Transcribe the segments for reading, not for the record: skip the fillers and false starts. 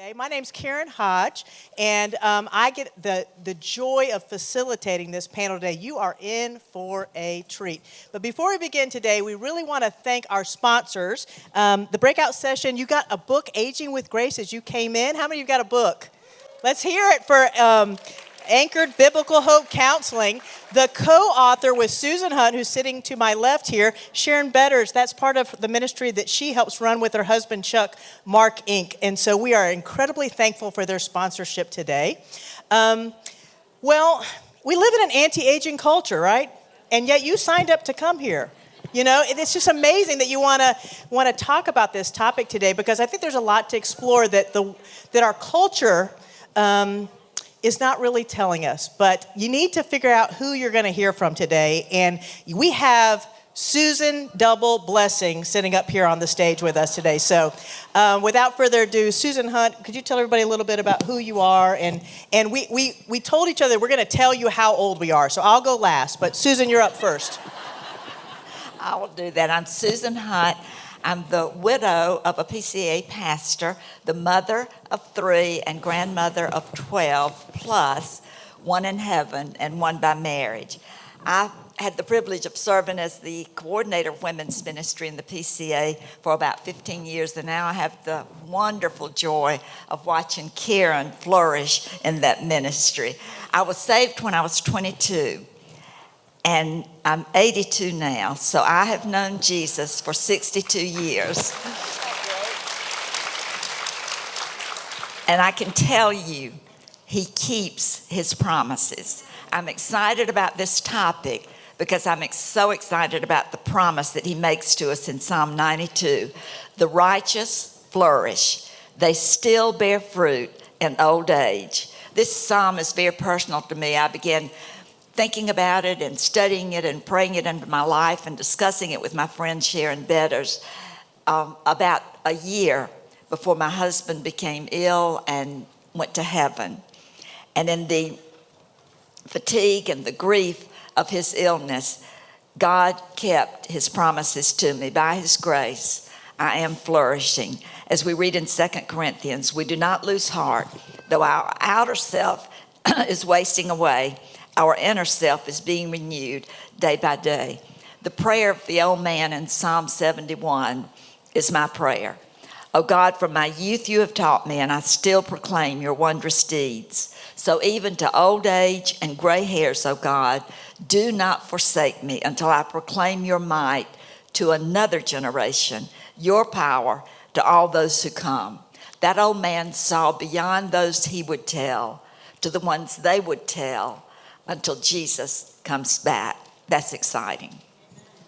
today. My name's Karen Hodge, and I get the joy of facilitating this panel today. You are in for a treat. But before we begin today, we really want to thank our sponsors. The breakout session, you got a book, Aging with Grace, as you came in. How many of you got a book? Let's hear it for Anchored Biblical Hope Counseling. The co-author with Susan Hunt, who's sitting to my left here, Sharon Betters, that's part of the ministry that she helps run with her husband, Chuck, Mark Inc. And so we are incredibly thankful for their sponsorship today. Well, we live in an anti-aging culture, right? And yet you signed up to come here. You know, it's just amazing that you want to talk about this topic today, because I think there's a lot to explore that our culture is not really telling us. But you need to figure out who you're going to hear from today. And we have Susan Double Blessing sitting up here on the stage with us today. So without further ado, Susan Hunt, could you tell everybody a little bit about who you are? And we told each other we're going to tell you how old we are. So I'll go last. But Susan, you're up first. I will do that. I'm Susan Hunt. I'm the widow of a PCA pastor, the mother of 3 and grandmother of 12, plus one in heaven and one by marriage. I had the privilege of serving as the coordinator of women's ministry in the PCA for about 15 years, and now I have the wonderful joy of watching Karen flourish in that ministry. I was saved when I was 22. And I'm 82 now, so I have known Jesus for 62 years. And I can tell you, he keeps his promises. I'm excited about this topic because I'm so excited about the promise that he makes to us in Psalm 92. The righteous flourish. They still bear fruit in old age. This psalm is very personal to me. I began thinking about it and studying it and praying it into my life and discussing it with my friend Sharon Betters about a year before my husband became ill and went to heaven. And in the fatigue and the grief of his illness, God kept his promises to me. By his grace, I am flourishing. As we read in 2 Corinthians, we do not lose heart, though our outer self is wasting away. Our inner self is being renewed day by day. The prayer of the old man in Psalm 71 is my prayer. Oh God, from my youth you have taught me, and I still proclaim your wondrous deeds. So even to old age and gray hairs, oh God, do not forsake me until I proclaim your might to another generation, your power to all those who come. That old man saw beyond those he would tell to the ones they would tell, until Jesus comes back. That's exciting.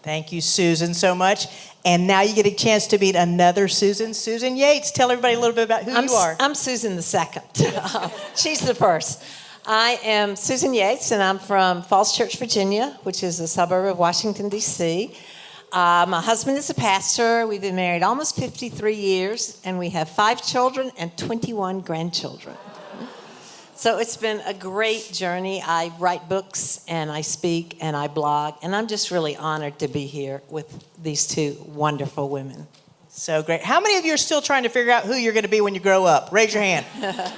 Thank you, Susan, so much. And now you get a chance to meet another Susan, Susan Yates. Tell everybody a little bit about who you are. I'm Susan the second. She's the first. I am Susan Yates, and I'm from Falls Church, Virginia, which is a suburb of Washington, D.C. My husband is a pastor. We've been married almost 53 years, and we have 5 children and 21 grandchildren. So it's been a great journey. I write books, and I speak, and I blog, and I'm just really honored to be here with these 2 wonderful women. So great. How many of you are still trying to figure out who you're going to be when you grow up? Raise your hand.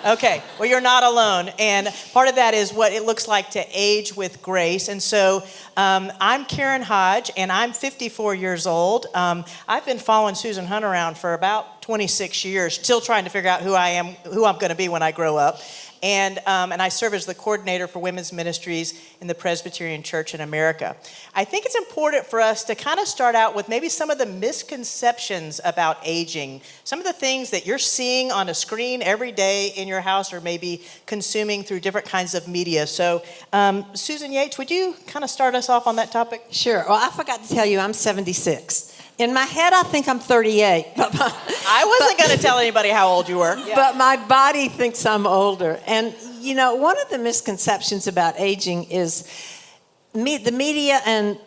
Okay. Well, you're not alone. And part of that is what it looks like to age with grace. And so I'm Karen Hodge, and I'm 54 years old. I've been following Susan Hunt around for about 26 years, still trying to figure out who I am, who I'm going to be when I grow up. And I serve as the coordinator for women's ministries in the Presbyterian Church in America. I think it's important for us to kind of start out with maybe some of the misconceptions about aging, some of the things that you're seeing on a screen every day in your house or maybe consuming through different kinds of media. So Susan Yates, would you kind of start us off on that topic? Sure. Well, I forgot to tell you, I'm 76. In my head, I think I'm 38. I wasn't going to tell anybody how old you were. Yeah. But my body thinks I'm older. And, you know, one of the misconceptions about aging is the media and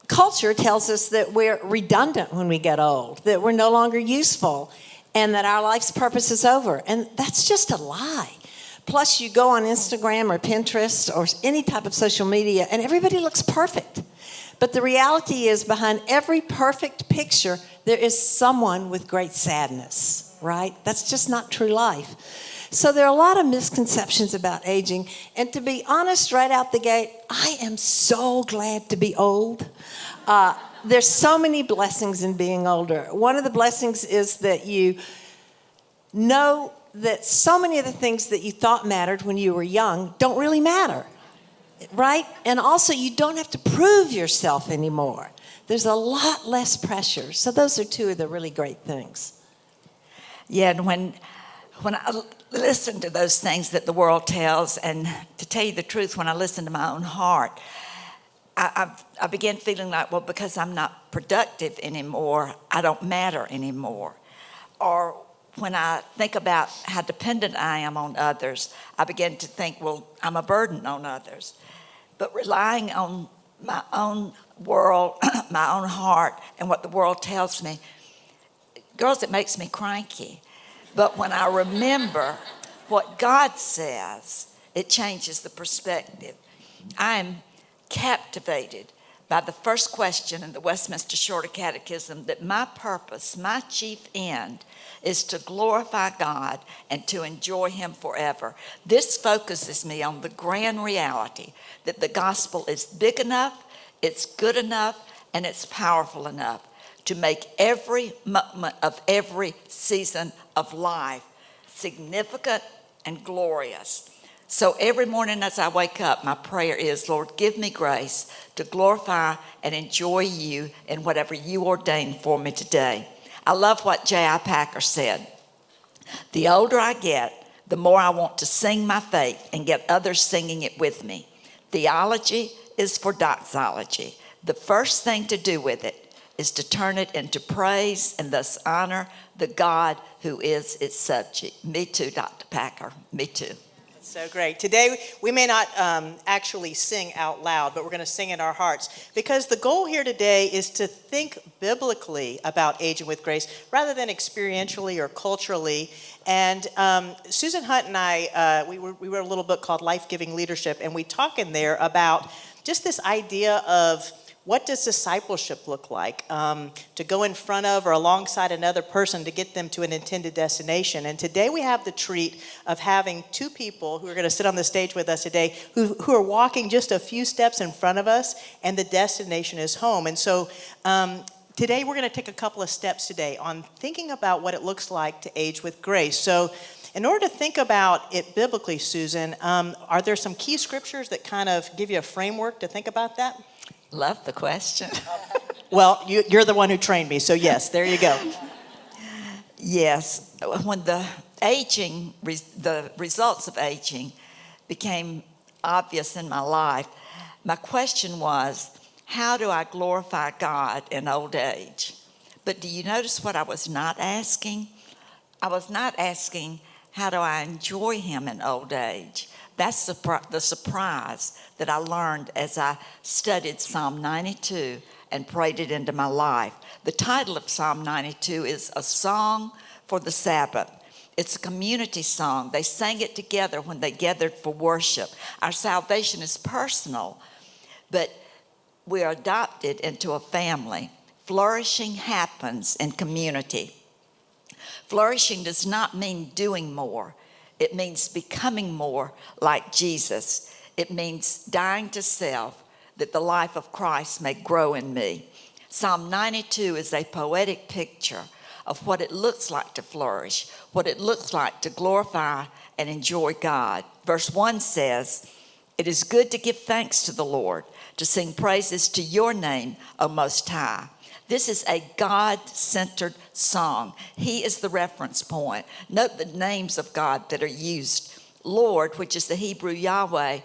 culture tells us that we're redundant when we get old, that we're no longer useful, and that our life's purpose is over. And that's just a lie. Plus, you go on Instagram or Pinterest or any type of social media, and everybody looks perfect. But the reality is, behind every perfect picture, there is someone with great sadness. right? That's just not true life. So there are a lot of misconceptions about aging. And to be honest, right out the gate, I am so glad to be old. There's so many blessings in being older. One of the blessings is that you know that so many of the things that you thought mattered when you were young don't really matter, right? And also, you don't have to prove yourself anymore. There's a lot less pressure. So those are two of the really great things. Yeah, and when I listen to those things that the world tells, and to tell you the truth, when I listen to my own heart, I began feeling like, well, because I'm not productive anymore, I don't matter anymore. Or when I think about how dependent I am on others, I begin to think, well, I'm a burden on others. But relying on my own world, my own heart, and what the world tells me, girls, it makes me cranky. But when I remember what God says, it changes the perspective. I am captivated by the first question in the Westminster Shorter Catechism, that my purpose, my chief end, is to glorify God and to enjoy Him forever. This focuses me on the grand reality that the gospel is big enough, it's good enough, and it's powerful enough to make every moment of every season of life significant and glorious. So every morning as I wake up, my prayer is, Lord, give me grace to glorify and enjoy you in whatever you ordain for me today. I love what J.I. Packer said. The older I get, the more I want to sing my faith and get others singing it with me. Theology is for doxology. The first thing to do with it is to turn it into praise and thus honor the God who is its subject. Me too, Dr. Packer. Me too. So great. Today, we may not actually sing out loud, but we're going to sing in our hearts, because the goal here today is to think biblically about aging with grace rather than experientially or culturally. And Susan Hunt and I, we wrote a little book called Life-Giving Leadership, and we talk in there about just this idea of what does discipleship look like, to go in front of or alongside another person to get them to an intended destination. And today we have the treat of having two people who are going to sit on the stage with us today who are walking just a few steps in front of us, and the destination is home. And so today we're going to take a couple of steps today on thinking about what it looks like to age with grace. So in order to think about it biblically, Susan, are there some key scriptures that kind of give you a framework to think about that? Love the question. Well, you're the one who trained me, so yes, there you go. Yes, when the results of aging became obvious in my life, my question was, how do I glorify God in old age? But do you notice what I was not asking? I was not asking, how do I enjoy Him in old age? That's the surprise that I learned as I studied Psalm 92 and prayed it into my life. The title of Psalm 92 is A Song for the Sabbath. It's a community song. They sang it together when they gathered for worship. Our salvation is personal, but we are adopted into a family. Flourishing happens in community. Flourishing does not mean doing more. It means becoming more like Jesus. It means dying to self that the life of Christ may grow in me. Psalm 92 is a poetic picture of what it looks like to flourish, what it looks like to glorify and enjoy God. Verse 1 says, "It is good to give thanks to the Lord, to sing praises to your name, O Most High." This is a God-centered song. He is the reference point. Note the names of God that are used. Lord, which is the Hebrew Yahweh,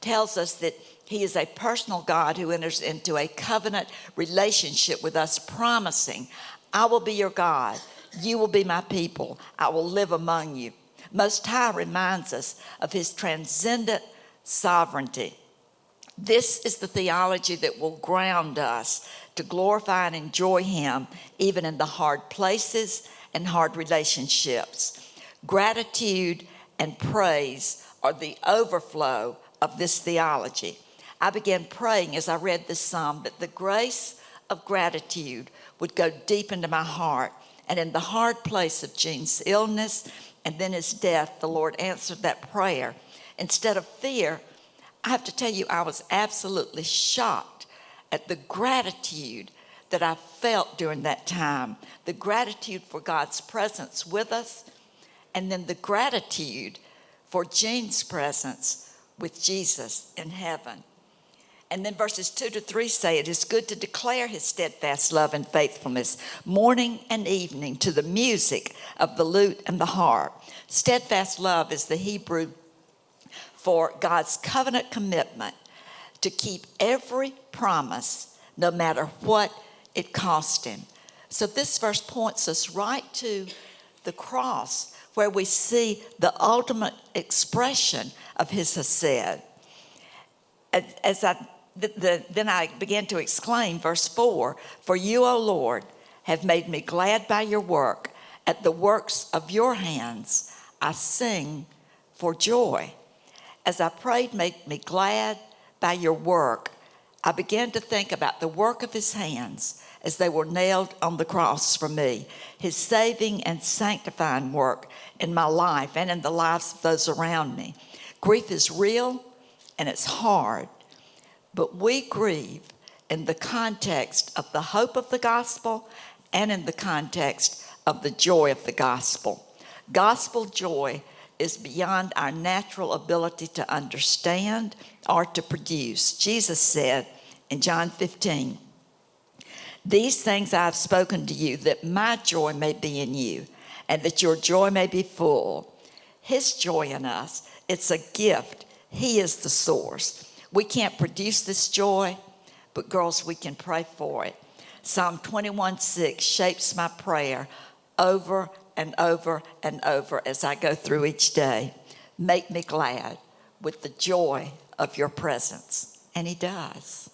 tells us that He is a personal God who enters into a covenant relationship with us, promising, I will be your God. You will be my people. I will live among you. Most High reminds us of His transcendent sovereignty. This is the theology that will ground us to glorify and enjoy Him even in the hard places and hard relationships. Gratitude and praise are the overflow of this theology. I began praying as I read this psalm that the grace of gratitude would go deep into my heart And in the hard place of Jean's illness and then his death, the Lord answered that prayer. Instead of fear, I have to tell you, I was absolutely shocked at the gratitude that I felt during that time. The gratitude for God's presence with us, and then the gratitude for Jean's presence with Jesus in heaven. And then verses 2-3 say, it is good to declare his steadfast love and faithfulness morning and evening to the music of the lute and the harp. Steadfast love is the Hebrew for God's covenant commitment to keep every promise, no matter what it cost him. So this verse points us right to the cross, where we see the ultimate expression of his hesed. Then I began to exclaim, verse 4, for you, O Lord, have made me glad by your work. At the works of your hands, I sing for joy. As I prayed, make me glad by your work, I began to think about the work of his hands as they were nailed on the cross for me, his saving and sanctifying work in my life and in the lives of those around me. Grief is real and it's hard, but we grieve in the context of the hope of the gospel and in the context of the joy of the gospel. Gospel joy is beyond our natural ability to understand or to produce. Jesus said in John 15, these things I have spoken to you, that my joy may be in you, and that your joy may be full. His joy in us, it's a gift. He is the source. We can't produce this joy, but girls, we can pray for it. Psalm 21:6 shapes my prayer over and over and over as I go through each day. Make me glad with the joy of your presence. And he does.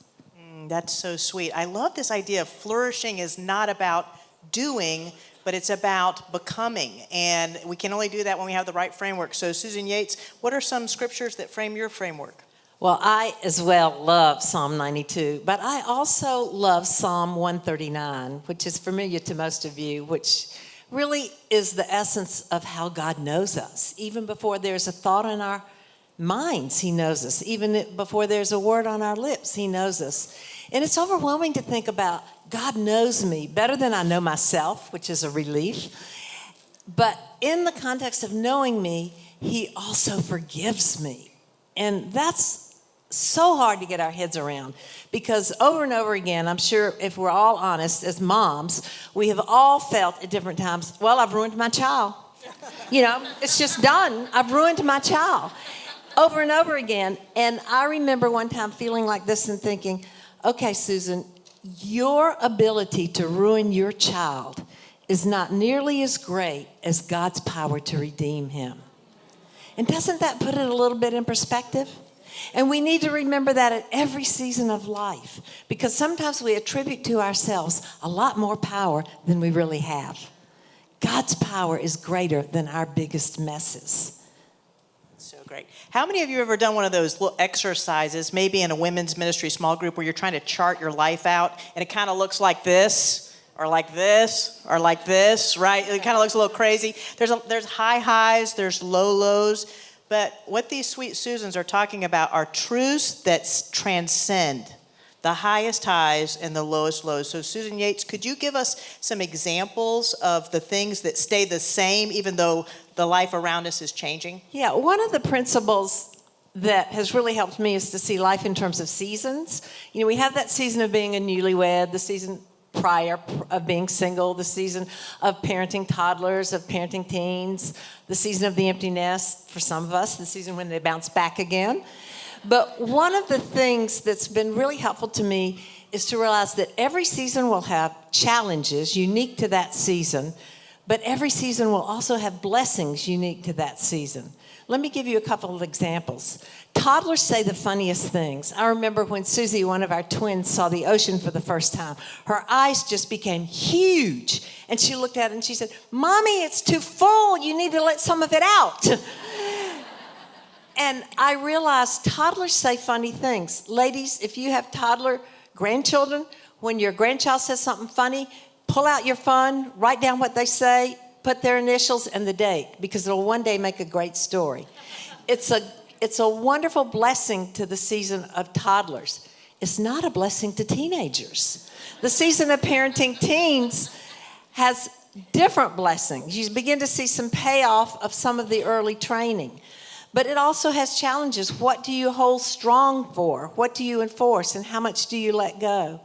That's so sweet. I love this idea of flourishing is not about doing, but it's about becoming. And we can only do that when we have the right framework. So Susan Yates, what are some scriptures that frame your framework? Well, I as well love Psalm 92, but I also love Psalm 139, which is familiar to most of you, which really is the essence of how God knows us. Even before there's a thought in our minds, he knows us. Even before there's a word on our lips, he knows us. And it's overwhelming to think about God knows me better than I know myself, which is a relief. But in the context of knowing me, he also forgives me. And that's so hard to get our heads around, because over and over again, I'm sure if we're all honest as moms, we have all felt at different times, well, I've ruined my child. You know, it's just done. I've ruined my child. Over and over again. And I remember one time feeling like this and thinking, okay, Susan, your ability to ruin your child is not nearly as great as God's power to redeem him. And doesn't that put it a little bit in perspective? And we need to remember that at every season of life, because sometimes we attribute to ourselves a lot more power than we really have. God's power is greater than our biggest messes. So great. How many of you have ever done one of those little exercises, maybe in a women's ministry small group, where you're trying to chart your life out and it kind of looks like this, or like this, or like this, right? It kind of looks a little crazy. There's high highs, there's low lows. But what these sweet Susans are talking about are truths that transcend the highest highs and the lowest lows. So Susan Yates, could you give us some examples of the things that stay the same even though the life around us is changing? Yeah, one of the principles that has really helped me is to see life in terms of seasons. You know, we have that season of being a newlywed, the season prior of being single, the season of parenting toddlers, of parenting teens, the season of the empty nest for some of us, the season when they bounce back again. But one of the things that's been really helpful to me is to realize that every season will have challenges unique to that season, but every season will also have blessings unique to that season. Let me give you a couple of examples. Toddlers say the funniest things. I remember when Susie, one of our twins, saw the ocean for the first time. Her eyes just became huge. And she looked at it and she said, Mommy, it's too full. You need to let some of it out. And I realized toddlers say funny things. Ladies, if you have toddler grandchildren, when your grandchild says something funny, pull out your phone, write down what they say, put their initials and the date, because it'll one day make a great story. It's a wonderful blessing to the season of toddlers. It's not a blessing to teenagers. The season of parenting teens has different blessings. You begin to see some payoff of some of the early training. But it also has challenges. What do you hold strong for? What do you enforce? And how much do you let go?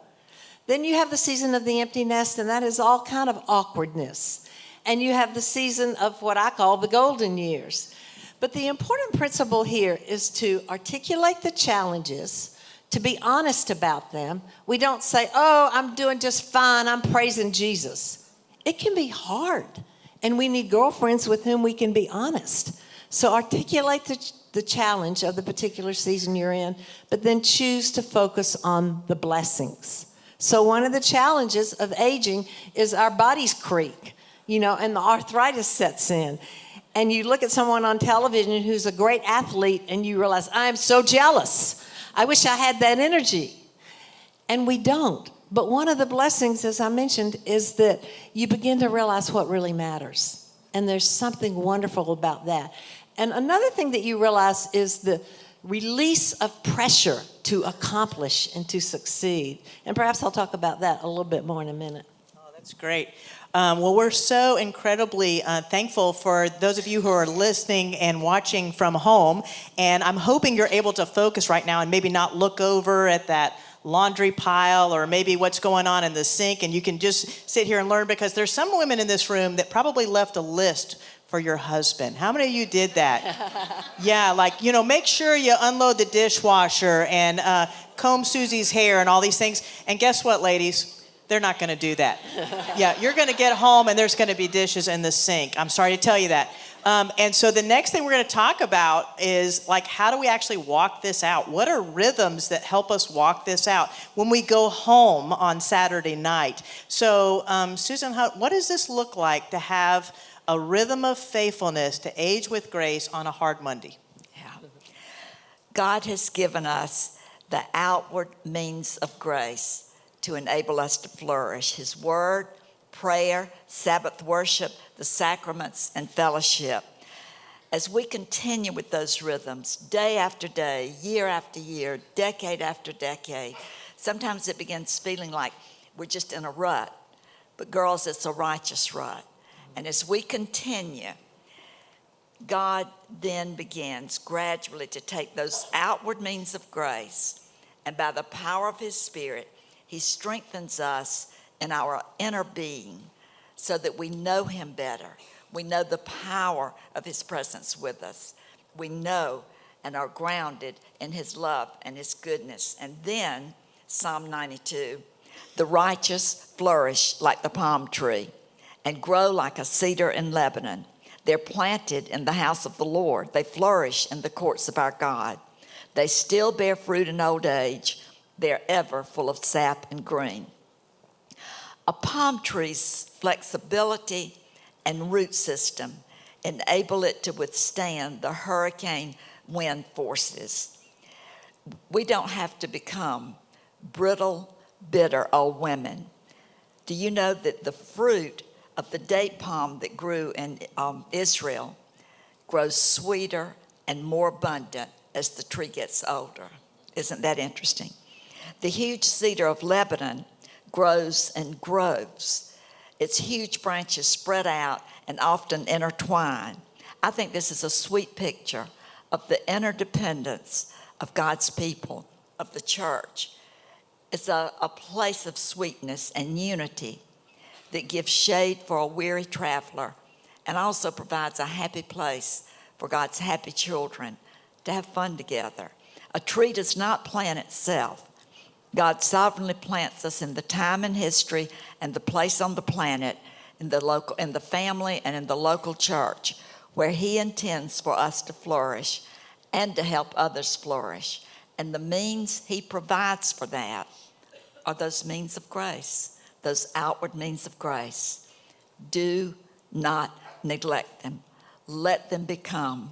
Then you have the season of the empty nest, and that is all kind of awkwardness. And you have the season of what I call the golden years. But the important principle here is to articulate the challenges, to be honest about them. We don't say, oh, I'm doing just fine, I'm praising Jesus. It can be hard, and we need girlfriends with whom we can be honest. So articulate the challenge of the particular season you're in, but then choose to focus on the blessings. So one of the challenges of aging is our bodies creak, and the arthritis sets in. And you look at someone on television who's a great athlete and you realize, I'm so jealous. I wish I had that energy. And we don't. But one of the blessings, as I mentioned, is that you begin to realize what really matters. And there's something wonderful about that. And another thing that you realize is the release of pressure to accomplish and to succeed. And perhaps I'll talk about that a little bit more in a minute. Oh, that's great. Well, we're so incredibly thankful for those of you who are listening and watching from home. And I'm hoping you're able to focus right now and maybe not look over at that laundry pile or maybe what's going on in the sink. And you can just sit here and learn, because there's some women in this room that probably left a list for your husband. How many of you did that? Yeah, make sure you unload the dishwasher and comb Susie's hair and all these things. And guess what, ladies? They're not going to do that. Yeah, you're going to get home and there's going to be dishes in the sink. I'm sorry to tell you that. And so the next thing we're going to talk about is how do we actually walk this out? What are rhythms that help us walk this out when we go home on Saturday night? So Susan, what does this look like to have a rhythm of faithfulness to age with grace on a hard Monday? Yeah. God has given us the outward means of grace to enable us to flourish. His word, prayer, Sabbath worship, the sacraments, and fellowship. As we continue with those rhythms, day after day, year after year, decade after decade, sometimes it begins feeling like we're just in a rut. But girls, it's a righteous rut. And as we continue, God then begins gradually to take those outward means of grace, and by the power of His Spirit, He strengthens us in our inner being so that we know Him better. We know the power of His presence with us. We know and are grounded in His love and His goodness. And then, Psalm 92, the righteous flourish like the palm tree and grow like a cedar in Lebanon. They're planted in the house of the Lord. They flourish in the courts of our God. They still bear fruit in old age. They're ever full of sap and green. A palm tree's flexibility and root system enable it to withstand the hurricane wind forces. We don't have to become brittle, bitter old women. Do you know that the fruit of the date palm that grew in Israel grows sweeter and more abundant as the tree gets older? Isn't that interesting? The huge cedar of Lebanon grows in groves. Its huge branches spread out and often intertwine. I think this is a sweet picture of the interdependence of God's people, of the church. It's a place of sweetness and unity that gives shade for a weary traveler and also provides a happy place for God's happy children to have fun together. A tree does not plant itself. God sovereignly plants us in the time and history and the place on the planet, in the family and in the local church, where He intends for us to flourish and to help others flourish. And the means He provides for that are those means of grace, those outward means of grace. Do not neglect them. Let them become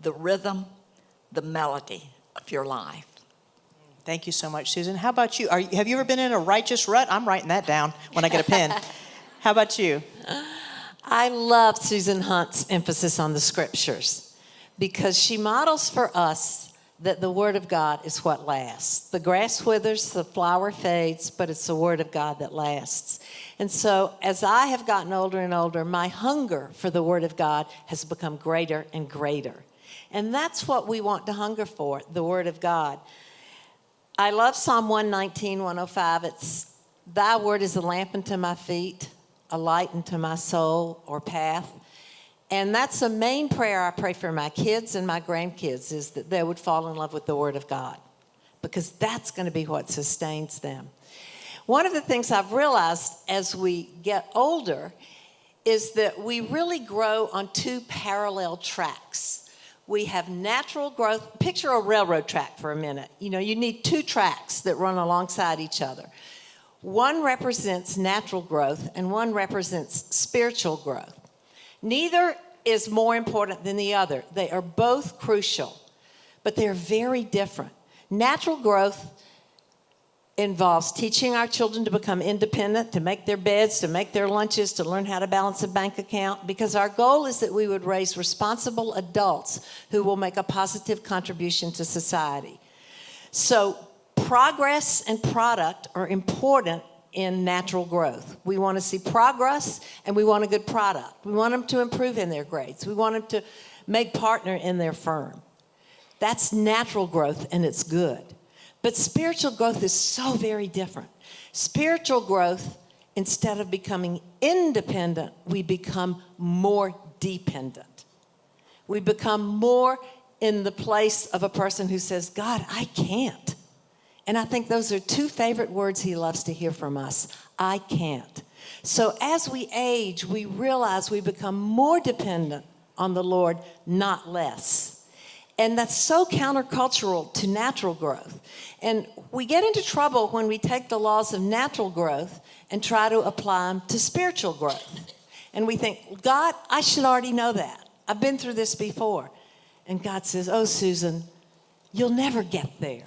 the rhythm, the melody of your life. Thank you so much, Susan. How about you? Have you ever been in a righteous rut? I'm writing that down when I get a pen. How about you? I love Susan Hunt's emphasis on the scriptures because she models for us that the Word of God is what lasts. The grass withers, the flower fades, but it's the Word of God that lasts. And so as I have gotten older and older, my hunger for the Word of God has become greater and greater. And that's what we want to hunger for, the Word of God. I love Psalm 119, 105. It's, thy word is a lamp unto my feet, a light unto my soul or path. And that's the main prayer I pray for my kids and my grandkids, is that they would fall in love with the Word of God, because that's going to be what sustains them. One of the things I've realized as we get older is that we really grow on two parallel tracks. We have natural growth. Picture a railroad track for a minute. You know, you need two tracks that run alongside each other. One represents natural growth and one represents spiritual growth. Neither is more important than the other. They are both crucial, but they're very different. Natural growth involves teaching our children to become independent, to make their beds, to make their lunches, to learn how to balance a bank account, because our goal is that we would raise responsible adults who will make a positive contribution to society. So progress and product are important in natural growth. We want to see progress and we want a good product. We want them to improve in their grades. We want them to make partner in their firm. That's natural growth and it's good. But spiritual growth is so very different. Spiritual growth, instead of becoming independent, we become more dependent. We become more in the place of a person who says, God, I can't. And I think those are two favorite words he loves to hear from us. I can't. So as we age, we realize we become more dependent on the Lord, not less. And that's so countercultural to natural growth. And we get into trouble when we take the laws of natural growth and try to apply them to spiritual growth. And we think, God, I should already know that. I've been through this before. And God says, oh, Susan, you'll never get there.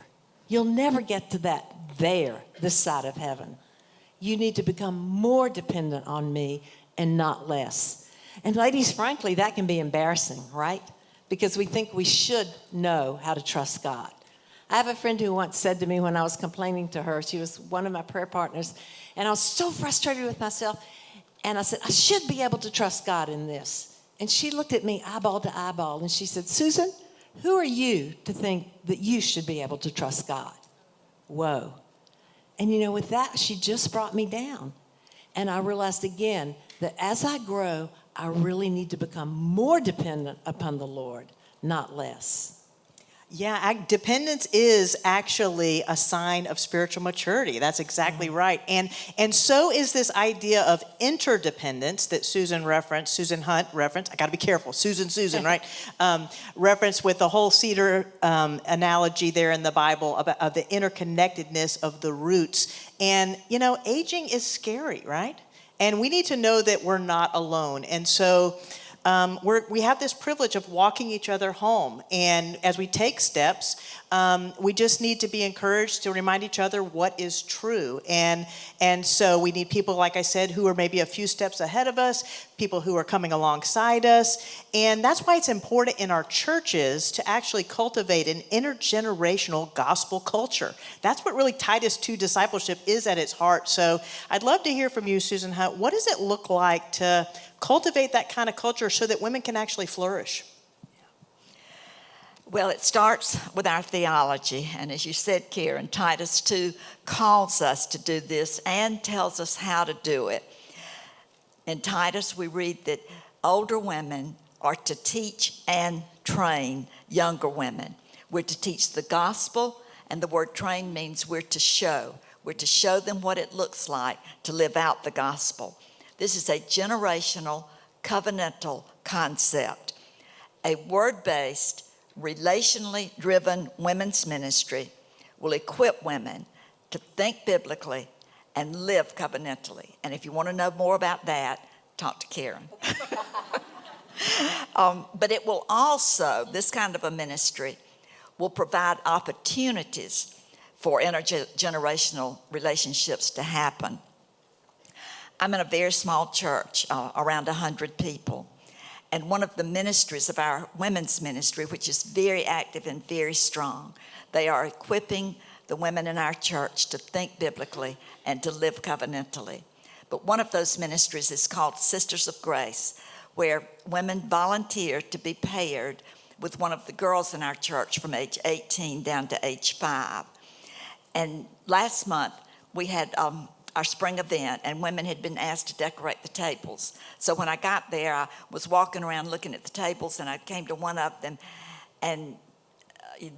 You'll never get to that there, this side of heaven. You need to become more dependent on me and not less. And ladies, frankly, that can be embarrassing, right? Because we think we should know how to trust God. I have a friend who once said to me when I was complaining to her, she was one of my prayer partners, and I was so frustrated with myself, and I said, I should be able to trust God in this. And she looked at me eyeball to eyeball, and she said, Susan, who are you to think that you should be able to trust God? Whoa. And you know, with that, she just brought me down. And I realized again that as I grow, I really need to become more dependent upon the Lord, not less. Yeah, dependence is actually a sign of spiritual maturity. That's exactly right. And so is this idea of interdependence that Susan Hunt referenced. I got to be careful. Susan, right? Referenced with the whole cedar analogy there in the Bible of the interconnectedness of the roots. And, you know, aging is scary, right? And we need to know that we're not alone. And so we have this privilege of walking each other home. And as we take steps, we just need to be encouraged to remind each other what is true. And so we need people, like I said, who are maybe a few steps ahead of us, people who are coming alongside us. And that's why it's important in our churches to actually cultivate an intergenerational gospel culture. That's what really Titus 2 discipleship is at its heart. So I'd love to hear from you, Susan Hunt. What does it look like to cultivate that kind of culture so that women can actually flourish? Well, it starts with our theology. And as you said, Karen, Titus 2 calls us to do this and tells us how to do it. In Titus, we read that older women are to teach and train younger women. We're to teach the gospel, and the word train means we're to show. We're to show them what it looks like to live out the gospel. This is a generational, covenantal concept. A word-based, relationally driven women's ministry will equip women to think biblically and live covenantally. And if you want to know more about that, talk to Karen. But it will also, this kind of a ministry, will provide opportunities for intergenerational relationships to happen. I'm in a very small church, around 100 people. And one of the ministries of our women's ministry, which is very active and very strong, they are equipping the women in our church to think biblically and to live covenantally. But one of those ministries is called Sisters of Grace, where women volunteer to be paired with one of the girls in our church from age 18 down to age 5. And last month, we had our spring event, and women had been asked to decorate the tables. So when I got there, I was walking around looking at the tables, and I came to one of them, and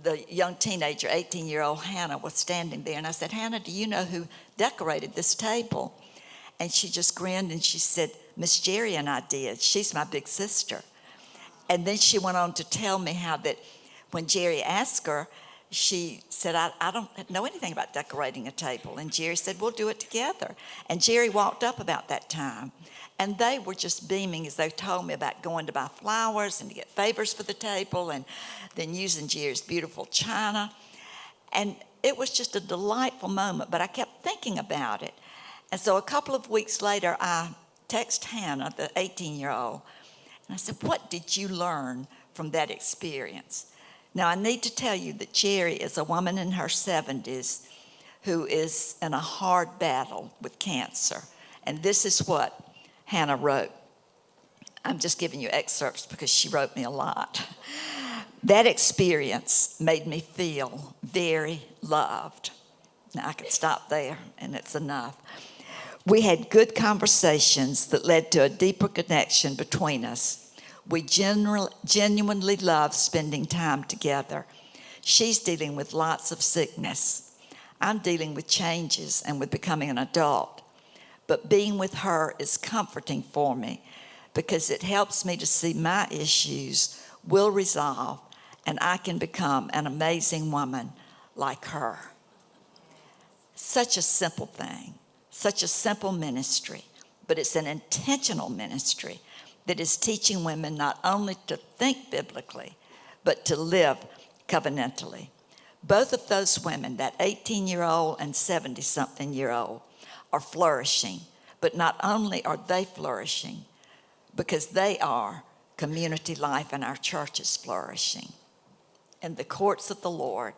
the young teenager, 18-year-old Hannah, was standing there. And I said, Hannah, do you know who decorated this table? And she just grinned, and she said, Miss Jerry and I did. She's my big sister. And then she went on to tell me how that when Jerry asked her, she said, I don't know anything about decorating a table. And Jerry said, we'll do it together. And Jerry walked up about that time. And they were just beaming as they told me about going to buy flowers and to get favors for the table and then using Jerry's beautiful china. And it was just a delightful moment, but I kept thinking about it. And so a couple of weeks later, I texted Hannah, the 18-year-old, and I said, what did you learn from that experience? Now, I need to tell you that Jerry is a woman in her 70s who is in a hard battle with cancer. And this is what Hannah wrote. I'm just giving you excerpts because she wrote me a lot. That experience made me feel very loved. Now, I can stop there, and it's enough. We had good conversations that led to a deeper connection between us. We genuinely love spending time together. She's dealing with lots of sickness. I'm dealing with changes and with becoming an adult. But being with her is comforting for me because it helps me to see my issues will resolve and I can become an amazing woman like her. Such a simple thing, such a simple ministry, but it's an intentional ministry that is teaching women not only to think biblically, but to live covenantally. Both of those women, that 18-year-old and 70-something-year-old, are flourishing. But not only are they flourishing, because they are, community life in our church is flourishing. In the courts of the Lord,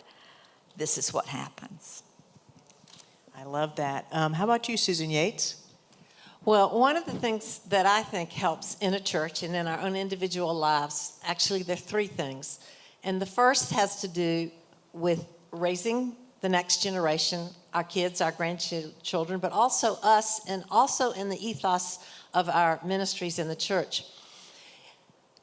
this is what happens. I love that. How about you, Susan Yates? Well, one of the things that I think helps in a church and in our own individual lives, actually there are three things. And the first has to do with raising the next generation, our kids, our grandchildren, but also us and also in the ethos of our ministries in the church.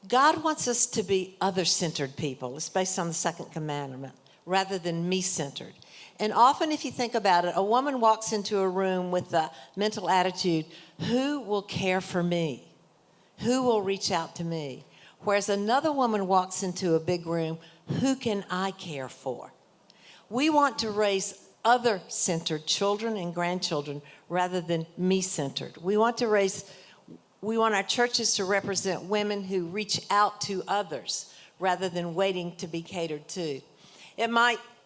God wants us to be other-centered people. It's based on the second commandment rather than me-centered. And often if you think about it, a woman walks into a room with the mental attitude, who will care for me? Who will reach out to me? Whereas another woman walks into a big room, who can I care for? We want to raise other-centered children and grandchildren rather than me-centered. We want our churches to represent women who reach out to others rather than waiting to be catered to.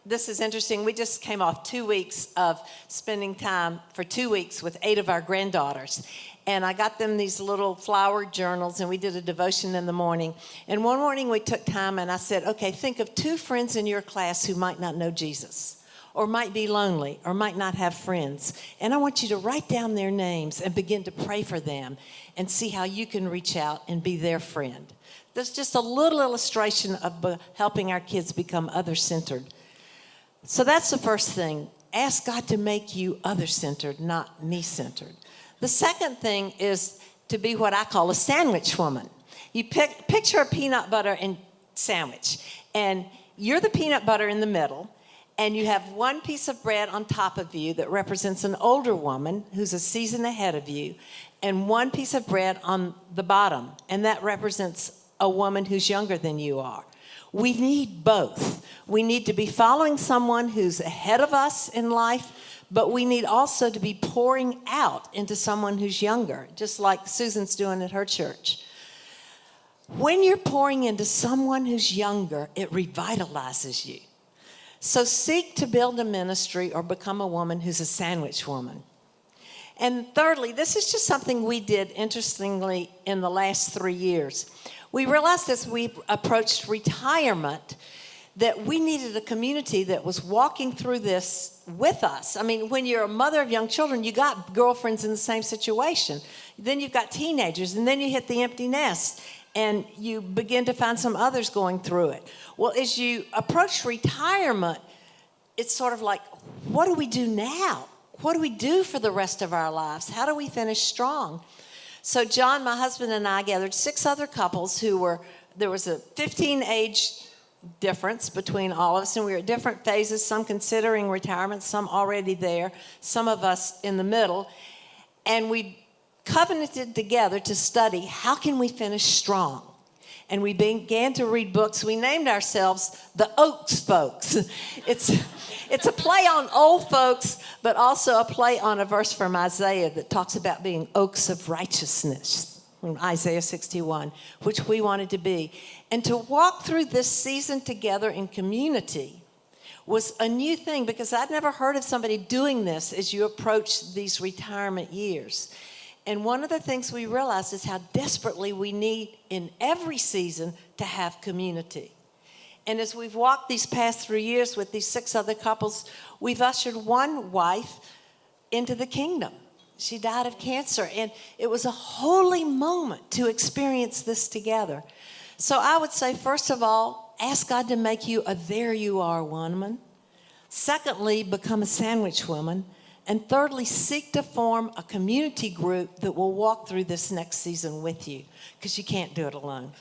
This is interesting. We just came off 2 weeks of spending time for 2 weeks with 8 of our granddaughters. And I got them these little flower journals, and we did a devotion in the morning. And one morning we took time, and I said, okay, think of 2 friends in your class who might not know Jesus, or might be lonely, or might not have friends. And I want you to write down their names and begin to pray for them and see how you can reach out and be their friend. There's just a little illustration of helping our kids become other-centered. So that's the first thing. Ask God to make you other-centered, not me-centered. The second thing is to be what I call a sandwich woman. You picture a peanut butter and sandwich, and you're the peanut butter in the middle, and you have one piece of bread on top of you that represents an older woman who's a season ahead of you, and one piece of bread on the bottom, and that represents a woman who's younger than you are. We need both. We need to be following someone who's ahead of us in life, but we need also to be pouring out into someone who's younger, just like Susan's doing at her church. When you're pouring into someone who's younger, it revitalizes you. So seek to build a ministry or become a woman who's a sandwich woman. And thirdly, this is just something we did, interestingly, in the last 3 years. We realized as we approached retirement that we needed a community that was walking through this with us. I mean, when you're a mother of young children, you got girlfriends in the same situation. Then you've got teenagers, and then you hit the empty nest, and you begin to find some others going through it. Well, as you approach retirement, it's sort of like, what do we do now? What do we do for the rest of our lives? How do we finish strong? So John, my husband, and I gathered 6 other couples there was a 15 age difference between all of us, and we were at different phases, some considering retirement, some already there, some of us in the middle. And we covenanted together to study, how can we finish strong? And we began to read books. We named ourselves the Oaks Folks. It's a play on old folks, but also a play on a verse from Isaiah that talks about being oaks of righteousness, from Isaiah 61, which we wanted to be. And to walk through this season together in community was a new thing, because I'd never heard of somebody doing this as you approach these retirement years. And one of the things we realized is how desperately we need in every season to have community. And as we've walked these past 3 years with these 6 other couples, we've ushered one wife into the kingdom. She died of cancer, and it was a holy moment to experience this together. So I would say, first of all, ask God to make you a there you are woman. Secondly, become a sandwich woman. And thirdly, seek to form a community group that will walk through this next season with you, because you can't do it alone.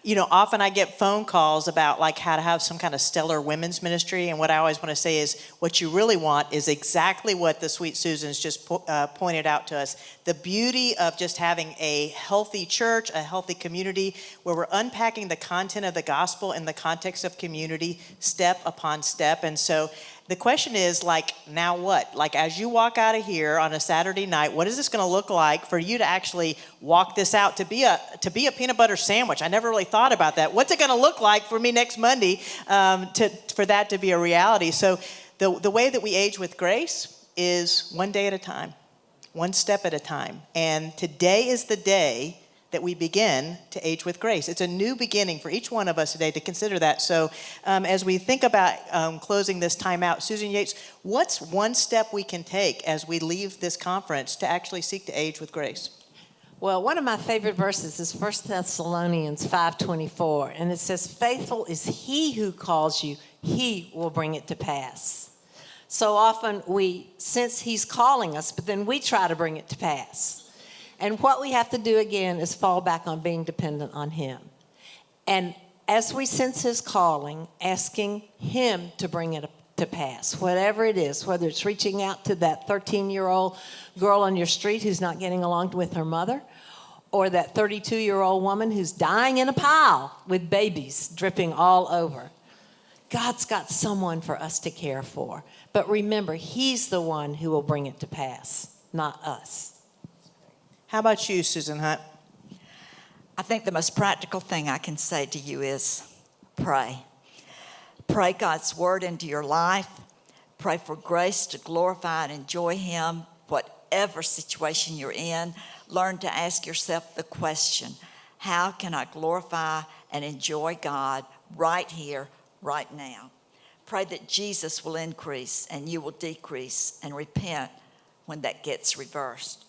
You know, often I get phone calls about like how to have some kind of stellar women's ministry, and what I always want to say is what you really want is exactly what the sweet Susan's just pointed out to us. The beauty of just having a healthy church, a healthy community, where we're unpacking the content of the gospel in the context of community, step upon step. And so the question is, like, now what? Like, as you walk out of here on a Saturday night, what is this going to look like for you to actually walk this out, to be a peanut butter sandwich? I never really thought about that. What's it going to look like for me next Monday for that to be a reality? So the way that we age with grace is one day at a time, one step at a time. And today is the day that we begin to age with grace. It's a new beginning for each one of us today to consider that. So as we think about closing this time out, Susan Yates, what's one step we can take as we leave this conference to actually seek to age with grace? Well, one of my favorite verses is 1 Thessalonians 5:24, and it says, faithful is he who calls you, he will bring it to pass. So often we sense he's calling us, but then we try to bring it to pass. And what we have to do again is fall back on being dependent on him. And as we sense his calling, asking him to bring it to pass, whatever it is, whether it's reaching out to that 13-year-old girl on your street who's not getting along with her mother, or that 32-year-old woman who's dying in a pile with babies dripping all over. God's got someone for us to care for. But remember, he's the one who will bring it to pass, not us. How about you, Susan Hunt? I think the most practical thing I can say to you is pray. Pray God's word into your life. Pray for grace to glorify and enjoy him, whatever situation you're in. Learn to ask yourself the question, how can I glorify and enjoy God right here, right now? Pray that Jesus will increase and you will decrease, and repent when that gets reversed.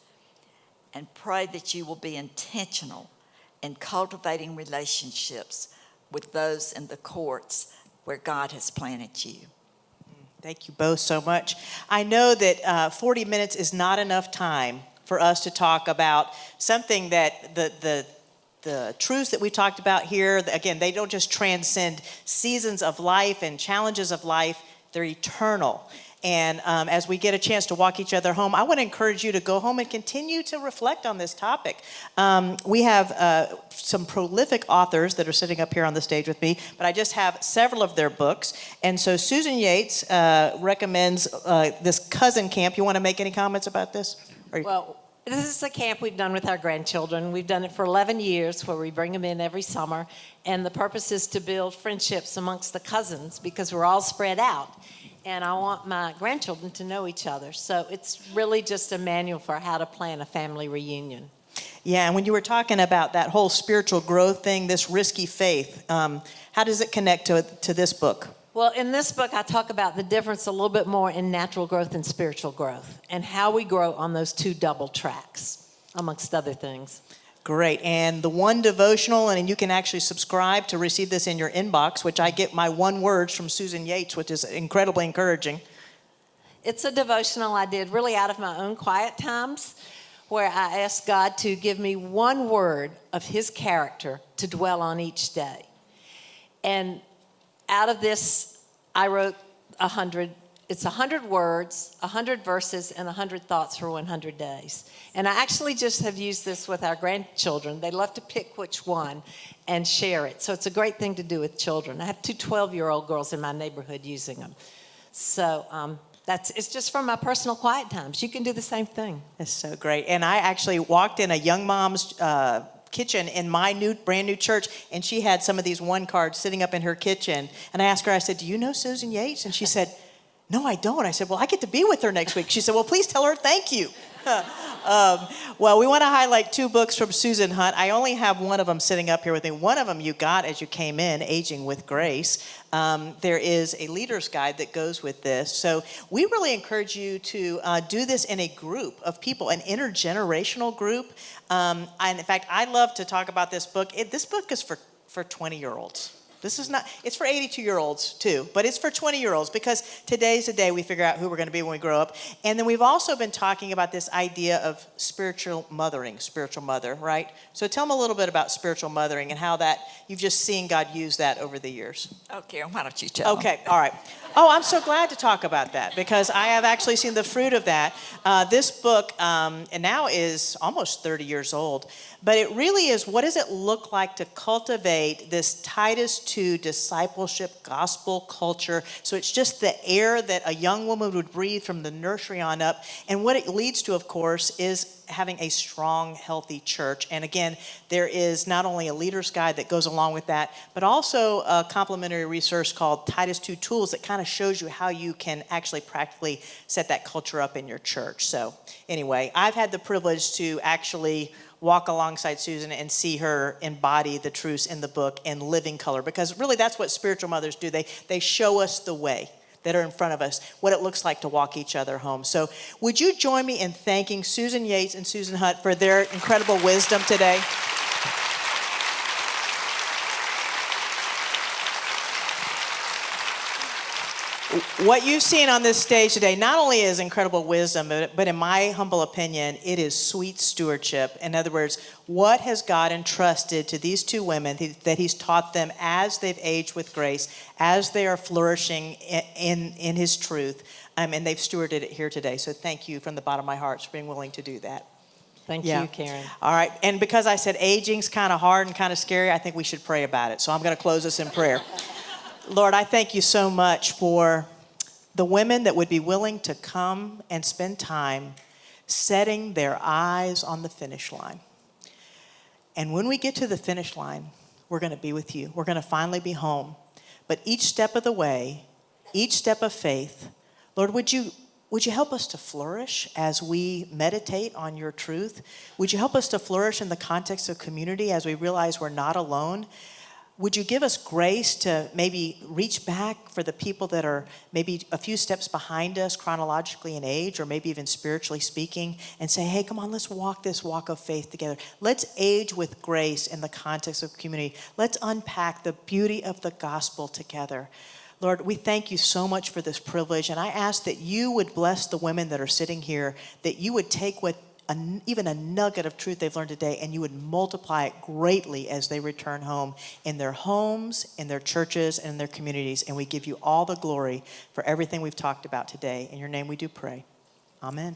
And pray that you will be intentional in cultivating relationships with those in the courts where God has planted you. Thank you both so much. I know that 40 minutes is not enough time for us to talk about something that the truths that we talked about here, again, they don't just transcend seasons of life and challenges of life, they're eternal. And as we get a chance to walk each other home, I want to encourage you to go home and continue to reflect on this topic. We have some prolific authors that are sitting up here on the stage with me, but I just have several of their books. And so Susan Yates recommends this cousin camp. You want to make any comments about this? Well, this is a camp we've done with our grandchildren. We've done it for 11 years, where we bring them in every summer. And the purpose is to build friendships amongst the cousins, because we're all spread out. and I want my grandchildren to know each other. So it's really just a manual for how to plan a family reunion. Yeah, and when you were talking about that whole spiritual growth thing, this risky faith, how does it connect to this book? Well, in this book, I talk about the difference a little bit more in natural growth and spiritual growth and how we grow on those two double tracks, amongst other things. Great. And the one devotional, and you can actually subscribe to receive this in your inbox, which I get my one words from Susan Yates, which is incredibly encouraging. It's a devotional I did really out of my own quiet times, where I asked God to give me one word of his character to dwell on each day. And out of this, I wrote 100. It's 100 words, 100 verses, and 100 thoughts for 100 days. And I actually just have used this with our grandchildren. They love to pick which one and share it. So it's a great thing to do with children. I have two 12-year-old girls in my neighborhood using them. So it's just from my personal quiet times. You can do the same thing. That's so great. And I actually walked in a young mom's kitchen in my brand new church, and she had some of these one cards sitting up in her kitchen. And I asked her, I said, do you know Susan Yates? And she said, no, I don't. I said, well, I get to be with her next week. She said, well, please tell her thank you. Well, we want to highlight two books from Susan Hunt. I only have one of them sitting up here with me. One of them you got as you came in, Aging with Grace. There is a leader's guide that goes with this. So we really encourage you to do this in a group of people, an intergenerational group. And in fact, I love to talk about this book. This book is for 20-year-olds. This is not, it's for 82-year-olds too, but it's for 20-year-olds because today's the day we figure out who we're going to be when we grow up. And then we've also been talking about this idea of spiritual mothering, spiritual mother, right? So tell them a little bit about spiritual mothering and how that, you've just seen God use that over the years. Okay, why don't you tell Okay, all right. Oh, I'm so glad to talk about that because I have actually seen the fruit of that. This book and now is almost 30 years old, but it really is, what does it look like to cultivate this Titus 2 discipleship gospel culture? So it's just the air that a young woman would breathe from the nursery on up. And what it leads to, of course, is having a strong, healthy church. And again, there is not only a leader's guide that goes along with that, but also a complementary resource called Titus 2 Tools that kind of shows you how you can actually practically set that culture up in your church. So anyway, I've had the privilege to actually walk alongside Susan and see her embody the truths in the book in living color, because really that's what spiritual mothers do. They show us the way that are in front of us, what it looks like to walk each other home. So would you join me in thanking Susan Yates and Susan Hunt for their incredible wisdom today? What you've seen on this stage today not only is incredible wisdom, but in my humble opinion, it is sweet stewardship. In other words, what has God entrusted to these two women that he's taught them as they've aged with grace, as they are flourishing in his truth, and they've stewarded it here today. So thank you from the bottom of my heart for being willing to do that. Thank you, Karen. All right, and because I said aging's kind of hard and kind of scary, I think we should pray about it. So I'm going to close this in prayer. Lord, I thank you so much for the women that would be willing to come and spend time setting their eyes on the finish line. And when we get to the finish line, we're going to be with you. We're going to finally be home. But each step of the way, each step of faith, Lord, would you help us to flourish as we meditate on your truth? Would you help us to flourish in the context of community as we realize we're not alone? Would you give us grace to maybe reach back for the people that are maybe a few steps behind us chronologically in age or maybe even spiritually speaking and say, hey, come on, let's walk this walk of faith together. Let's age with grace in the context of community. Let's unpack the beauty of the gospel together. Lord, we thank you so much for this privilege, and I ask that you would bless the women that are sitting here, that you would take even a nugget of truth they've learned today, and you would multiply it greatly as they return home in their homes, in their churches, and in their communities. And we give you all the glory for everything we've talked about today. In your name we do pray. Amen.